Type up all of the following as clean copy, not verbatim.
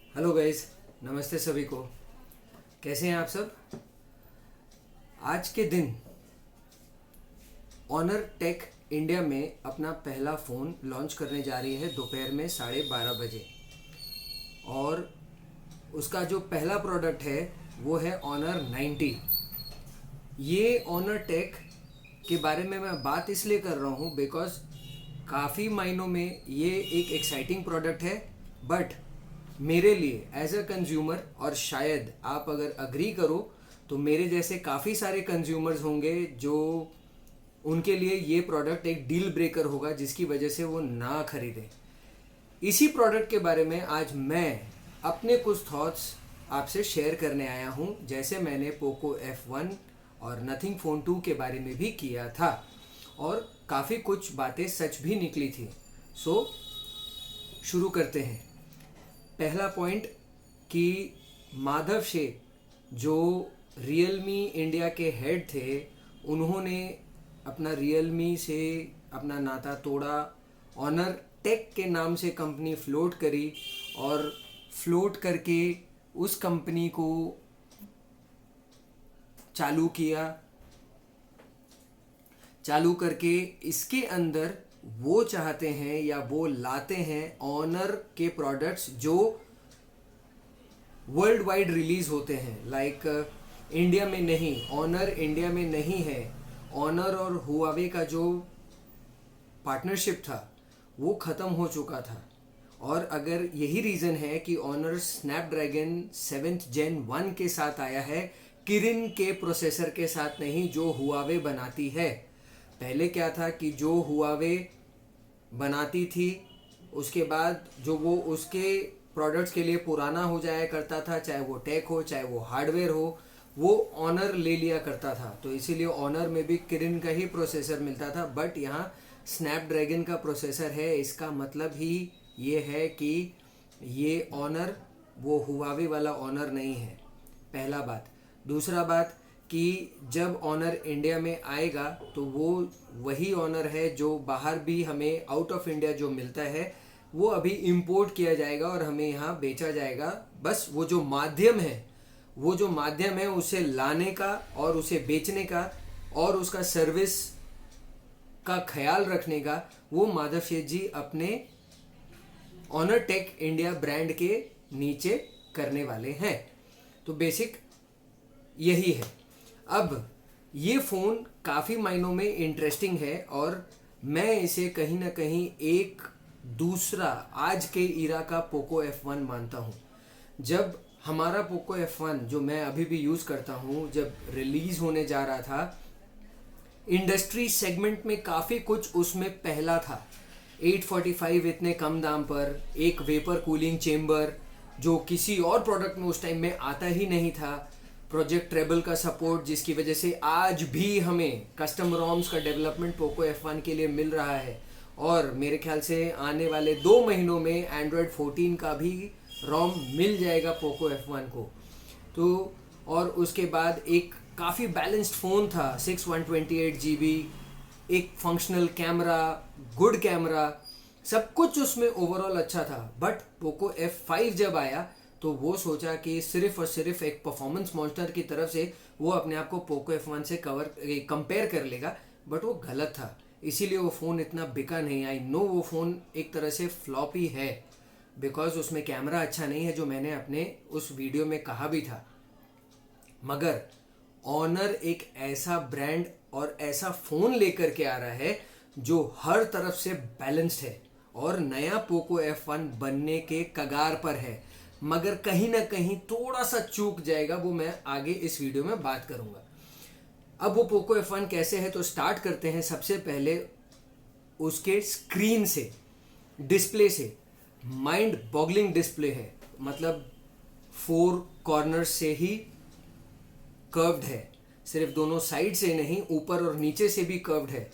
Hello guys, नमस्ते सभी को। कैसे हैं आप सब? आज के दिन ऑनर टेक इंडिया में अपना पहला फ़ोन लॉन्च करने जा रही है दोपहर में 12:30 बजे। और उसका जो पहला प्रोडक्ट है वो है ऑनर 90। ये ऑनर टेक के बारे में मैं बात इसलिए कर रहा हूँ बिकॉज काफ़ी मायनों में ये एक एक्साइटिंग प्रोडक्ट है, बट मेरे लिए एज अ कंज्यूमर, और शायद आप अगर अग्री करो तो मेरे जैसे काफ़ी सारे कंज्यूमर्स होंगे जो उनके लिए ये प्रोडक्ट एक डील ब्रेकर होगा जिसकी वजह से वो ना खरीदें। इसी प्रोडक्ट के बारे में आज मैं अपने कुछ थॉट्स आपसे शेयर करने आया हूँ, जैसे मैंने पोको F1 और नथिंग फ़ोन 2 के बारे में भी किया था और काफ़ी कुछ बातें सच भी निकली थी। सो शुरू करते हैं। पहला पॉइंट कि माधव शेठ जो रियलमी इंडिया के हेड थे, उन्होंने अपना रियलमी से अपना नाता तोड़ा, ऑनर टेक के नाम से कंपनी फ्लोट करी और फ्लोट करके उस कंपनी को चालू करके इसके अंदर वो चाहते हैं या वो लाते हैं ऑनर के प्रोडक्ट्स जो वर्ल्ड वाइड रिलीज होते हैं। लाइक इंडिया में नहीं, ऑनर इंडिया में नहीं है। ऑनर और हुआवे का जो पार्टनरशिप था वो ख़त्म हो चुका था। और अगर यही रीज़न है कि ऑनर स्नैपड्रैगन 7th Gen 1 के साथ आया है, किरिन के प्रोसेसर के साथ नहीं जो हुआवे बनाती है। पहले क्या था कि जो हुआवे बनाती थी उसके बाद जो वो उसके प्रोडक्ट्स के लिए पुराना हो जाया करता था, चाहे वो टेक हो चाहे वो हार्डवेयर हो, वो ऑनर ले लिया करता था। तो इसीलिए ऑनर में भी किरिन का ही प्रोसेसर मिलता था, बट यहाँ स्नैपड्रैगन का प्रोसेसर है। इसका मतलब ही ये है कि ये ऑनर वो हुआवे वाला ऑनर नहीं है। पहला बात। दूसरा बात कि जब ऑनर इंडिया में आएगा तो वो वही ऑनर है जो बाहर भी हमें आउट ऑफ इंडिया जो मिलता है वो अभी इंपोर्ट किया जाएगा और हमें यहाँ बेचा जाएगा। बस वो जो माध्यम है उसे लाने का और उसे बेचने का और उसका सर्विस का ख्याल रखने का वो माधव शेठ जी अपने ऑनर टेक इंडिया ब्रांड के नीचे करने वाले हैं। तो बेसिक यही है। अब ये फ़ोन काफ़ी मायनों में इंटरेस्टिंग है और मैं इसे कहीं ना कहीं एक दूसरा आज के इरा का पोको F1 मानता हूँ। जब हमारा पोको F1 जो मैं अभी भी यूज़ करता हूँ, जब रिलीज़ होने जा रहा था, इंडस्ट्री सेगमेंट में काफ़ी कुछ उसमें पहला था। 845 इतने कम दाम पर, एक वेपर कूलिंग चेम्बर जो किसी और प्रोडक्ट में उस टाइम में आता ही नहीं था, प्रोजेक्ट ट्रेबल का सपोर्ट जिसकी वजह से आज भी हमें कस्टम रोम्स का डेवलपमेंट पोको F1 के लिए मिल रहा है। और मेरे ख्याल से आने वाले 2 महीनों में एंड्रॉयड 14 का भी रोम मिल जाएगा पोको F1 को। तो और उसके बाद एक काफ़ी बैलेंस्ड फ़ोन था, 6/128 GB, एक फंक्शनल कैमरा, गुड कैमरा, सब कुछ उसमें ओवरऑल अच्छा था। बट पोको F5 जब आया तो वो सोचा कि सिर्फ और सिर्फ एक परफॉर्मेंस मॉन्स्टर की तरफ से वो अपने आप को पोको F1 से कंपेयर कर लेगा, बट वो गलत था। इसीलिए वो फ़ोन इतना बिका नहीं। आई नो वो फ़ोन एक तरह से फ्लॉप ही है बिकॉज उसमें कैमरा अच्छा नहीं है, जो मैंने अपने उस वीडियो में कहा भी था। मगर ऑनर एक ऐसा ब्रांड और ऐसा फ़ोन लेकर के आ रहा है जो हर तरफ से बैलेंस्ड है और नया पोको F1 बनने के कगार पर है, मगर कहीं ना कहीं थोड़ा सा चूक जाएगा। वो मैं आगे इस वीडियो में बात करूंगा। अब वो पोको F1 कैसे है तो स्टार्ट करते हैं। सबसे पहले उसके स्क्रीन से, डिस्प्ले से। माइंड बॉगलिंग डिस्प्ले है, मतलब 4 कॉर्नर से ही कर्व्ड है, सिर्फ दोनों साइड से नहीं, ऊपर और नीचे से भी कर्व्ड है,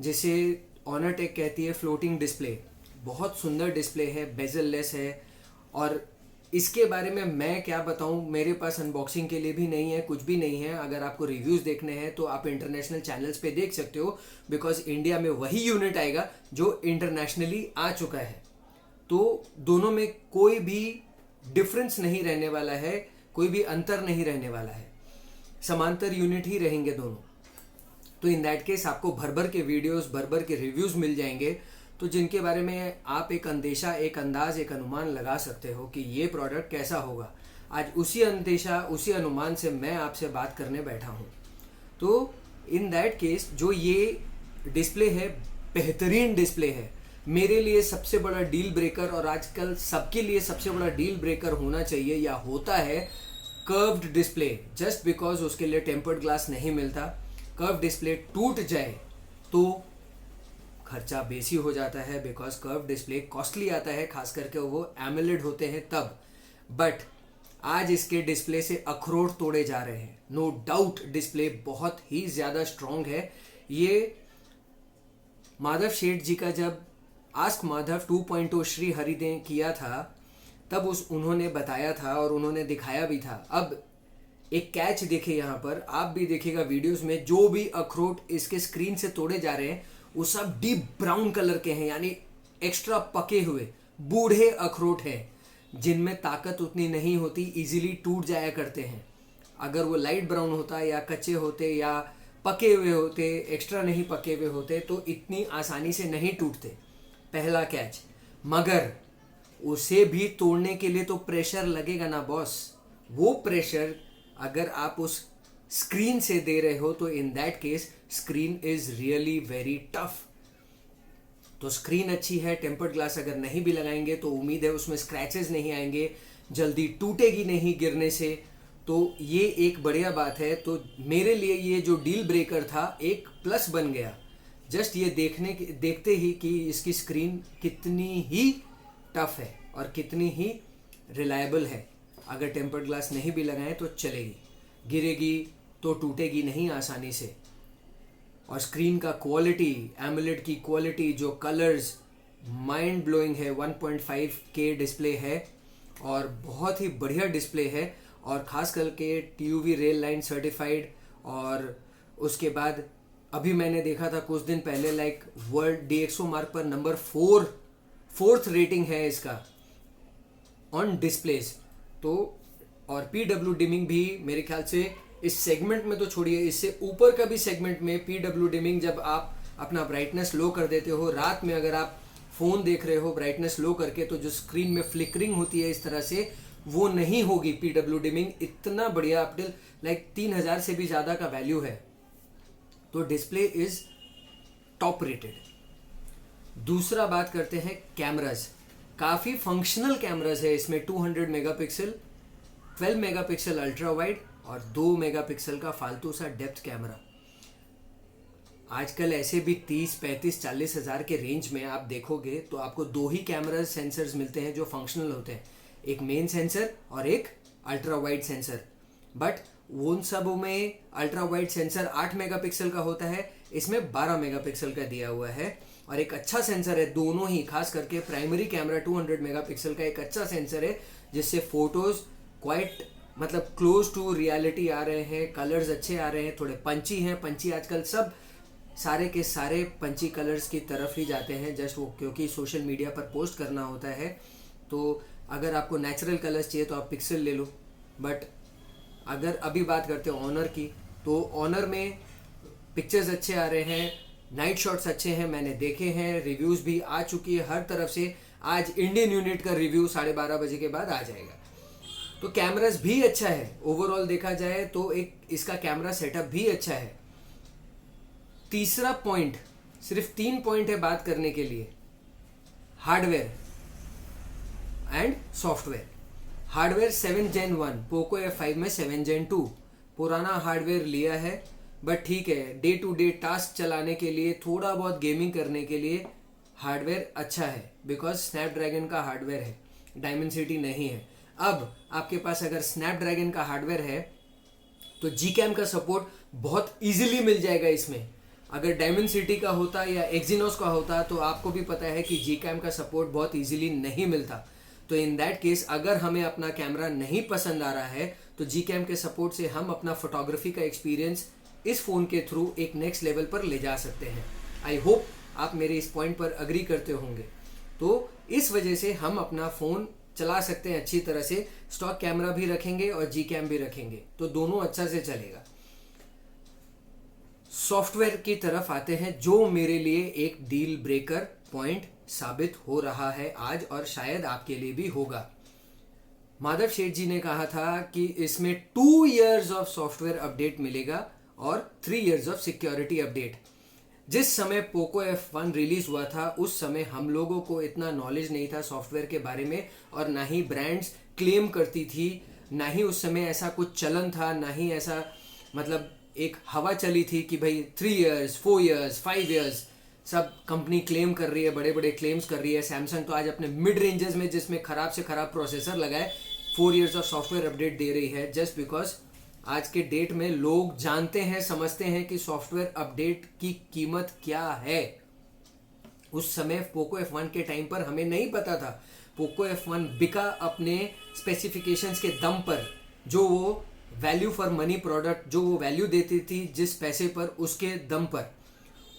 जिसे ऑनर टेक कहती है फ्लोटिंग डिस्प्ले। बहुत सुंदर डिस्प्ले है, बेजल लेस है। और इसके बारे में मैं क्या बताऊं, मेरे पास अनबॉक्सिंग के लिए भी नहीं है, कुछ भी नहीं है। अगर आपको रिव्यूज़ देखने हैं तो आप इंटरनेशनल चैनल्स पे देख सकते हो, बिकॉज इंडिया में वही यूनिट आएगा जो इंटरनेशनली आ चुका है। तो दोनों में कोई भी डिफरेंस नहीं रहने वाला है, कोई भी अंतर नहीं रहने वाला है, समांतर यूनिट ही रहेंगे दोनों। तो इन दैट केस आपको भर भर के वीडियोस, भर भर के रिव्यूज़ मिल जाएंगे, तो जिनके बारे में आप एक अंदेशा, एक अंदाज, एक अनुमान लगा सकते हो कि ये प्रोडक्ट कैसा होगा। आज उसी अंदेशा, उसी अनुमान से मैं आपसे बात करने बैठा हूँ। तो इन दैट केस जो ये डिस्प्ले है, बेहतरीन डिस्प्ले है, मेरे लिए सबसे बड़ा डील ब्रेकर, और आजकल सबके लिए सबसे बड़ा डील ब्रेकर होना चाहिए या होता है कर्व्ड डिस्प्ले। जस्ट बिकॉज उसके लिए टेम्पर्ड ग्लास नहीं मिलता, कर्व डिस्प्ले टूट जाए तो खर्चा बेसी हो जाता है, बिकॉज कर्व डिस्प्ले कॉस्टली आता है, खास करके वो एमोलेड होते हैं तब। बट आज इसके डिस्प्ले से अखरोट तोड़े जा रहे हैं। नो डाउट डिस्प्ले बहुत ही ज़्यादा स्ट्रॉन्ग है। ये माधव शेठ जी का जब आस्क माधव 2.0 श्री हरि ने किया था, तब उन्होंने बताया था और उन्होंने दिखाया भी था। अब एक कैच देखे यहाँ पर, आप भी देखिएगा वीडियोस में, जो भी अखरोट इसके स्क्रीन से तोड़े जा रहे हैं वो सब डीप ब्राउन कलर के हैं, यानी एक्स्ट्रा पके हुए बूढ़े अखरोट हैं, जिनमें ताकत उतनी नहीं होती, इजीली टूट जाया करते हैं। अगर वो लाइट ब्राउन होता या कच्चे होते या पके हुए होते, एक्स्ट्रा नहीं पके हुए होते, तो इतनी आसानी से नहीं टूटते। पहला कैच। मगर उसे भी तोड़ने के लिए तो प्रेशर लगेगा ना बॉस। वो प्रेशर अगर आप उस स्क्रीन से दे रहे हो तो in that case screen is really very tough. तो स्क्रीन अच्छी है, टेम्पर्ड ग्लास अगर नहीं भी लगाएंगे तो उम्मीद है उसमें स्क्रैचेस नहीं आएंगे, जल्दी टूटेगी नहीं गिरने से। तो ये एक बढ़िया बात है। तो मेरे लिए ये जो डील ब्रेकर था एक प्लस बन गया, जस्ट ये देखते ही कि इसकी स्क्रीन कितनी ही टफ है और कितनी ही रिलायबल है। अगर टेम्पर्ड ग्लास नहीं भी लगाएं तो चलेगी, गिरेगी तो टूटेगी नहीं आसानी से। और स्क्रीन का क्वालिटी, एमोलेड की क्वालिटी, जो कलर्स, माइंड ब्लोइंग है। 1.5K डिस्प्ले है और बहुत ही बढ़िया डिस्प्ले है, और ख़ास करके TUV रेल लाइन सर्टिफाइड। और उसके बाद अभी मैंने देखा था कुछ दिन पहले, लाइक वर्ल्ड DxO मार्क पर नंबर 4th रेटिंग है इसका ऑन डिस्प्लेज। तो और PW डिमिंग भी मेरे ख्याल से इस सेगमेंट में तो छोड़िए, इससे ऊपर का भी सेगमेंट में PW डिमिंग, जब आप अपना ब्राइटनेस लो कर देते हो रात में, अगर आप फ़ोन देख रहे हो ब्राइटनेस लो करके, तो जो स्क्रीन में फ्लिकरिंग होती है इस तरह से, वो नहीं होगी PW डिमिंग। इतना बढ़िया अपडेट, लाइक 3000 से भी ज़्यादा का वैल्यू है। तो डिस्प्ले इज़ टॉप रेटेड। दूसरा बात करते हैं कैमराज। काफ़ी फंक्शनल कैमराज है इसमें। 200 मेगापिक्सल, 12 मेगापिक्सल अल्ट्रा वाइड और 2 मेगापिक्सल का फालतू सा डेप्थ कैमरा। आजकल ऐसे भी 30, 35, 40 हज़ार के रेंज में आप देखोगे तो आपको 2 ही कैमरा सेंसर्स मिलते हैं जो फंक्शनल होते हैं, एक मेन सेंसर और एक अल्ट्रा वाइड सेंसर। बट उन सब में अल्ट्रा वाइड सेंसर 8 मेगापिक्सल का होता है, इसमें 12 मेगापिक्सल का दिया हुआ है, और एक अच्छा सेंसर है दोनों ही। खास करके प्राइमरी कैमरा 200 मेगापिक्सल का एक अच्छा सेंसर है, जिससे फोटोज क्वाइट मतलब क्लोज टू रियलिटी आ रहे हैं, कलर्स अच्छे आ रहे हैं, थोड़े पंची हैं। पंची आजकल सब सारे के सारे पंची कलर्स की तरफ ही जाते हैं, जस्ट वो क्योंकि सोशल मीडिया पर पोस्ट करना होता है। तो अगर आपको नेचुरल कलर्स चाहिए तो आप पिक्सल ले लो। बट अगर अभी बात करते हैं ऑनर की, तो ऑनर में पिक्चर्स अच्छे आ रहे हैं, नाइट शॉट्स अच्छे हैं, मैंने देखे हैं, रिव्यूज़ भी आ चुकी है हर तरफ से। आज इंडियन यूनिट का रिव्यू 12:30 बजे के बाद आ जाएगा। तो कैमरास भी अच्छा है, ओवरऑल देखा जाए तो एक इसका कैमरा सेटअप भी अच्छा है। तीसरा पॉइंट, सिर्फ 3 पॉइंट है बात करने के लिए, hardware and software. Hardware 7 Gen 1, Poco F5 में 7 Gen 2 पुराना हार्डवेयर लिया है, बट ठीक है, डे टू डे टास्क चलाने के लिए, थोड़ा बहुत गेमिंग करने के लिए हार्डवेयर अच्छा है, बिकॉज स्नैपड्रैगन का हार्डवेयर है, डायमेंसिटी नहीं है। अब आपके पास अगर स्नैपड्रैगन का हार्डवेयर है तो Gcam का सपोर्ट बहुत इजीली मिल जाएगा इसमें। अगर डायमेंसिटी का होता या एक्जिनोस का होता तो आपको भी पता है कि Gcam का सपोर्ट बहुत इजीली नहीं मिलता। तो इन दैट केस अगर हमें अपना कैमरा नहीं पसंद आ रहा है तो Gcam के सपोर्ट से हम अपना फोटोग्राफी का एक्सपीरियंस इस फ़ोन के थ्रू एक नेक्स्ट लेवल पर ले जा सकते हैं। आई होप आप मेरे इस पॉइंट पर अग्री करते होंगे। तो इस वजह से हम अपना फ़ोन चला सकते हैं अच्छी तरह से, स्टॉक कैमरा भी रखेंगे और जी कैम भी रखेंगे तो दोनों अच्छा से चलेगा। सॉफ्टवेयर की तरफ आते हैं जो मेरे लिए एक डील ब्रेकर पॉइंट साबित हो रहा है आज, और शायद आपके लिए भी होगा। माधव शेठ जी ने कहा था कि इसमें 2 years ऑफ सॉफ्टवेयर अपडेट मिलेगा और 3 years ऑफ सिक्योरिटी अपडेट। जिस समय पोको F1 रिलीज हुआ था उस समय हम लोगों को इतना नॉलेज नहीं था सॉफ्टवेयर के बारे में, और ना ही ब्रांड्स क्लेम करती थी, ना ही उस समय ऐसा कुछ चलन था, ना ही ऐसा मतलब एक हवा चली थी कि भाई 3 years, 4 years, 5 years सब कंपनी क्लेम कर रही है, बड़े बड़े क्लेम्स कर रही है। सैमसंग तो आज अपने मिड रेंजेस में जिसमें खराब से खराब प्रोसेसर लगाए 4 years ऑफ सॉफ्टवेयर अपडेट दे रही है, जस्ट बिकॉज आज के डेट में लोग जानते हैं, समझते हैं कि सॉफ्टवेयर अपडेट की कीमत क्या है। उस समय पोको F1 के टाइम पर हमें नहीं पता था। पोको F1 बिका अपने स्पेसिफिकेशंस के दम पर, जो वो वैल्यू फॉर मनी प्रोडक्ट, जो वो वैल्यू देती थी जिस पैसे पर, उसके दम पर,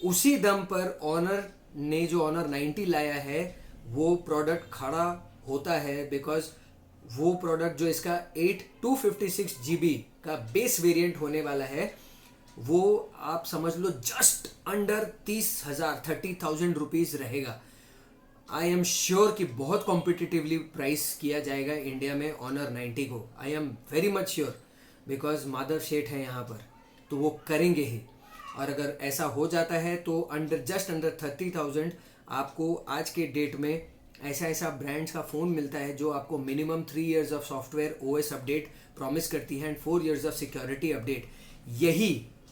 उसी दम पर ऑनर ने जो ऑनर 90 लाया है वो प्रोडक्ट खड़ा होता है, बिकॉज वो प्रोडक्ट जो इसका 256 GB का बेस वेरिएंट होने वाला है, वो आप समझ लो जस्ट अंडर 30,000 रुपीज रहेगा। आई एम श्योर कि बहुत कॉम्पिटिटिवली प्राइस किया जाएगा इंडिया में ऑनर 90 को। I am very much sure, because Madhav Sheth है यहाँ पर, तो वो करेंगे ही। और अगर ऐसा हो जाता है तो जस्ट अंडर 30,000 आपको आज के डेट में ऐसा ब्रांड्स का फ़ोन मिलता है जो आपको minimum 3 years of software OS update promise करती है and 4 years of security update.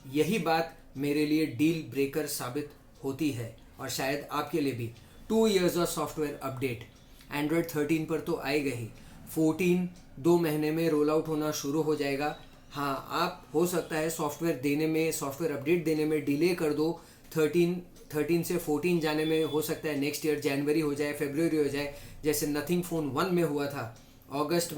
यही बात मेरे लिए डील ब्रेकर साबित होती है, और शायद आपके लिए भी। 2 years of software update Android 13 पर तो आएगा ही, 14 2 महीने में रोल आउट होना शुरू हो जाएगा। हाँ, आप हो सकता है सॉफ्टवेयर देने में, सॉफ्टवेयर अपडेट देने में डिले कर दो, 13 से 14 जाने में हो सकता है नेक्स्ट ईयर जनवरी हो जाए, फरवरी हो जाए, जैसे नथिंग फ़ोन 1 में हुआ था। अगस्त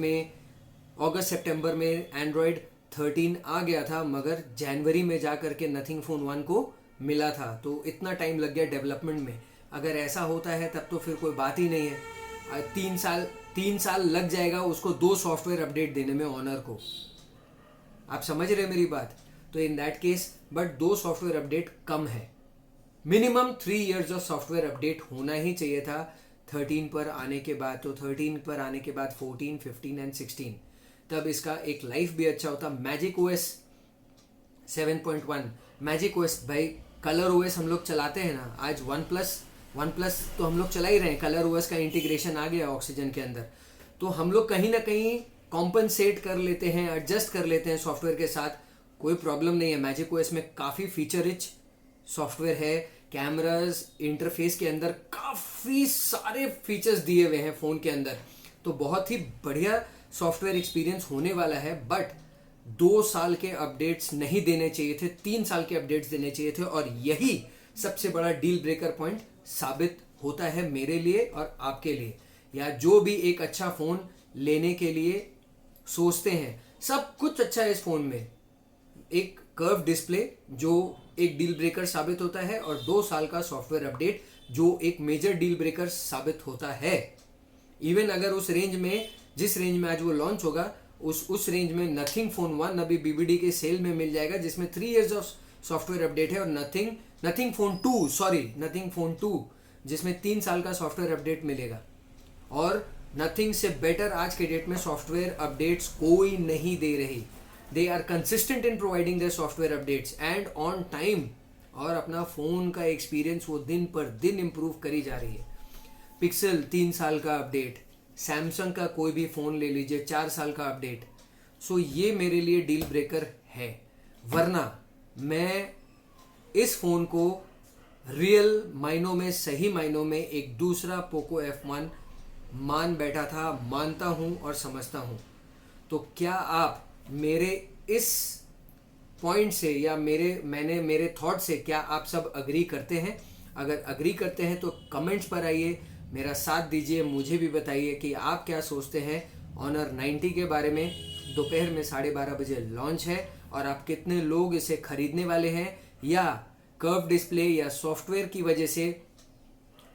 सितंबर में एंड्रॉयड 13 आ गया था, मगर जनवरी में जा करके नथिंग फ़ोन 1 को मिला था, तो इतना टाइम लग गया डेवलपमेंट में। अगर ऐसा होता है तब तो फिर कोई बात ही नहीं है। 3 साल लग जाएगा उसको 2 सॉफ्टवेयर अपडेट देने में ऑनर को। आप समझ रहे मेरी बात? तो in that case but 2 software update कम है। Minimum 3 years of software update होना ही चाहिए था 13 पर आने के बाद। तो 13 पर आने के बाद 14, 15 एंड 16, तब इसका एक लाइफ भी अच्छा होता। मैजिक OS 7.1, मैजिक OS भाई, कलर OS हम लोग चलाते हैं ना आज, वन प्लस तो हम लोग चला ही रहे हैं। कलर OS का इंटीग्रेशन आ गया ऑक्सीजन के अंदर, तो हम लोग कहीं ना कहीं कॉम्पनसेट कर लेते हैं, एडजस्ट कर लेते हैं सॉफ्टवेयर के साथ, कोई प्रॉब्लम नहीं है। मैजिक OS में काफ़ी फीचर रिच सॉफ्टवेयर है, कैमरास, इंटरफेस के अंदर काफ़ी सारे फीचर्स दिए हुए हैं फ़ोन के अंदर, तो बहुत ही बढ़िया सॉफ्टवेयर एक्सपीरियंस होने वाला है। बट 2 साल के अपडेट्स नहीं देने चाहिए थे, 3 साल के अपडेट्स देने चाहिए थे, और यही सबसे बड़ा डील ब्रेकर पॉइंट साबित होता है मेरे लिए और आपके लिए, या जो भी एक अच्छा फ़ोन लेने के लिए सोचते हैं। सब कुछ अच्छा है इस फ़ोन में, एक कर्व डिस्प्ले जो एक डील ब्रेकर साबित होता है, और 2 साल का सॉफ्टवेयर अपडेट जो एक मेजर डील ब्रेकर साबित होता है। इवन अगर उस रेंज में, जिस रेंज में आज वो लॉन्च होगा, उस रेंज में नथिंग फ़ोन 1 अभी BBD के सेल में मिल जाएगा, जिसमें 3 years ऑफ सॉफ्टवेयर अपडेट है, और नथिंग फ़ोन 2 जिसमें 3 साल का सॉफ्टवेयर अपडेट मिलेगा। और नथिंग से बेटर आज के डेट में सॉफ्टवेयर अपडेट्स कोई नहीं दे रही। They are consistent in providing their software updates and on time, और अपना फ़ोन का एक्सपीरियंस वो दिन पर दिन इम्प्रूव करी जा रही है। पिक्सल 3 साल का अपडेट, सैमसंग का कोई भी फ़ोन ले लीजिए 4 साल का अपडेट। सो ये मेरे लिए डील ब्रेकर है, वरना मैं इस फ़ोन को रियल मायनों में, सही मायनों में एक दूसरा पोको F1 मान बैठा था, मानता हूँ और समझता हूँ। तो क्या आप मेरे इस पॉइंट से या मेरे थॉट से क्या आप सब अग्री करते हैं? अगर अग्री करते हैं तो कमेंट्स पर आइए, मेरा साथ दीजिए, मुझे भी बताइए कि आप क्या सोचते हैं ऑनर 90 के बारे में। दोपहर में 12:30 बजे लॉन्च है, और आप कितने लोग इसे खरीदने वाले हैं, या कर्व डिस्प्ले या सॉफ्टवेयर की वजह से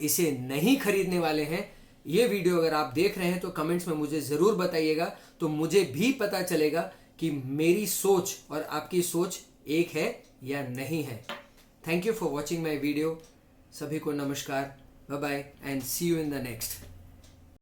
इसे नहीं खरीदने वाले हैं, ये वीडियो अगर आप देख रहे हैं तो कमेंट्स में मुझे ज़रूर बताइएगा, तो मुझे भी पता चलेगा कि मेरी सोच और आपकी सोच एक है या नहीं है। Thank you for watching my video. सभी को नमस्कार, bye bye and see you in the next.